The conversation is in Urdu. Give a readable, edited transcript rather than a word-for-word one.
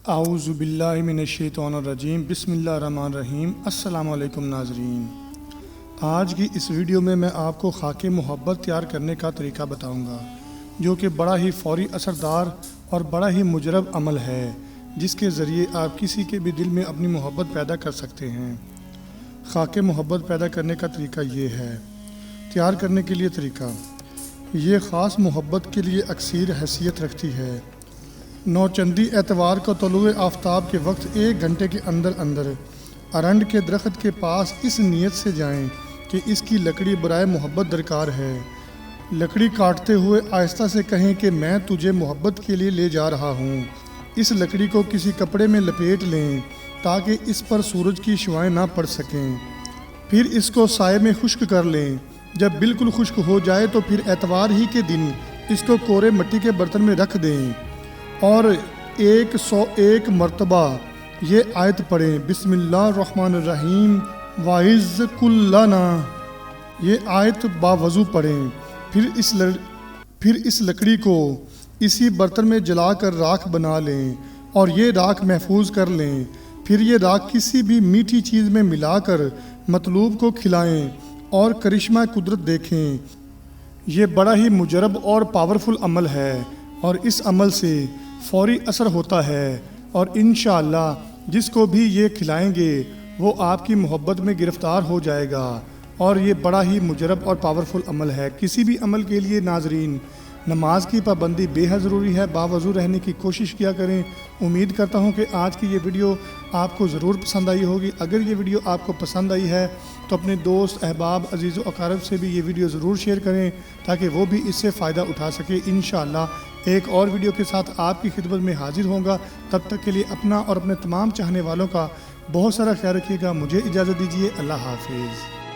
اعوذ باللہ من الشیطان الرجیم بسم اللہ الرحمن الرحیم۔ السلام علیکم ناظرین، آج کی اس ویڈیو میں آپ کو خاک محبت تیار کرنے کا طریقہ بتاؤں گا، جو کہ بڑا ہی فوری اثردار اور بڑا ہی مجرب عمل ہے، جس کے ذریعے آپ کسی کے بھی دل میں اپنی محبت پیدا کر سکتے ہیں۔ خاک محبت پیدا کرنے کا طریقہ یہ ہے۔ تیار کرنے کے لیے طریقہ: یہ خاص محبت کے لیے اکثیر حیثیت رکھتی ہے۔ نوچندی اتوار کو طلوع آفتاب کے وقت 1 گھنٹے کے اندر ارنڈ کے درخت کے پاس اس نیت سے جائیں کہ اس کی لکڑی برائے محبت درکار ہے۔ لکڑی کاٹتے ہوئے آہستہ سے کہیں کہ میں تجھے محبت کے لیے لے جا رہا ہوں۔ اس لکڑی کو کسی کپڑے میں لپیٹ لیں تاکہ اس پر سورج کی شعاعیں نہ پڑ سکیں۔ پھر اس کو سائے میں خشک کر لیں۔ جب بالکل خشک ہو جائے تو پھر اتوار ہی کے دن اس کو کورے مٹی کے برتن میں رکھ دیں اور 101 مرتبہ یہ آیت پڑھیں: بسم اللہ الرحمن الرحیم وَإِذْ كُلَّنَا۔ یہ آیت باوضو پڑھیں۔ پھر اس لکڑی کو اسی برتن میں جلا کر راکھ بنا لیں اور یہ راکھ محفوظ کر لیں۔ پھر یہ راکھ کسی بھی میٹھی چیز میں ملا کر مطلوب کو کھلائیں اور کرشمہ قدرت دیکھیں۔ یہ بڑا ہی مجرب اور پاورفل عمل ہے اور اس عمل سے فوری اثر ہوتا ہے، اور انشاءاللہ جس کو بھی یہ کھلائیں گے وہ آپ کی محبت میں گرفتار ہو جائے گا۔ اور یہ بڑا ہی مجرب اور پاورفل عمل ہے۔ کسی بھی عمل کے لیے ناظرین نماز کی پابندی بے حد ضروری ہے۔ باوضو رہنے کی کوشش کیا کریں۔ امید کرتا ہوں کہ آج کی یہ ویڈیو آپ کو ضرور پسند آئی ہوگی۔ اگر یہ ویڈیو آپ کو پسند آئی ہے تو اپنے دوست، احباب، عزیز و اقارب سے بھی یہ ویڈیو ضرور شیئر کریں تاکہ وہ بھی اس سے فائدہ اٹھا سکے۔ انشاءاللہ ایک اور ویڈیو کے ساتھ آپ کی خدمت میں حاضر ہوں گا۔ تب تک کے لیے اپنا اور اپنے تمام چاہنے والوں کا بہت سارا خیال رکھیے گا۔ مجھے اجازت دیجیے۔ اللہ حافظ۔